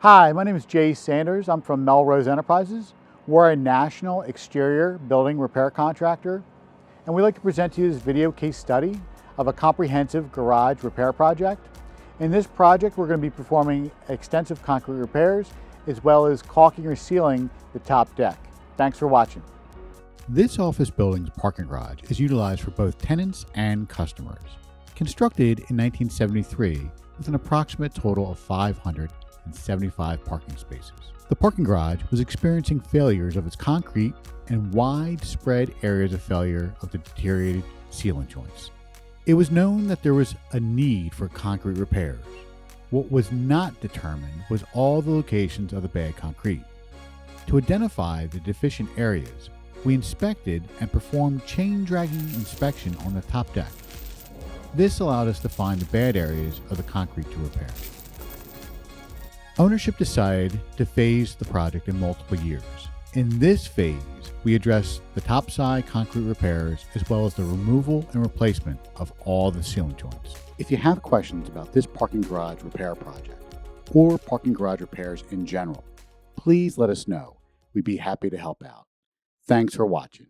Hi, my name is Jay Sanders. I'm from Melrose Enterprises. We're a national exterior building repair contractor, and we'd like to present to you this video case study of a comprehensive garage repair project. In this project, we're going to be performing extensive concrete repairs as well as caulking or sealing the top deck. Thanks for watching. This office building's parking garage is utilized for both tenants and customers. Constructed in 1973 with an approximate total of 575 parking spaces. The parking garage was experiencing failures of its concrete and widespread areas of failure of the deteriorated ceiling joints. It was known that there was a need for concrete repairs. What was not determined was all the locations of the bad concrete. To identify the deficient areas, we inspected and performed chain dragging inspection on the top deck. This allowed us to find the bad areas of the concrete to repair. Ownership decided to phase the project in multiple years. In this phase, we addressed the topside concrete repairs as well as the removal and replacement of all the ceiling joints. If you have questions about this parking garage repair project or parking garage repairs in general, please let us know. We'd be happy to help out. Thanks for watching.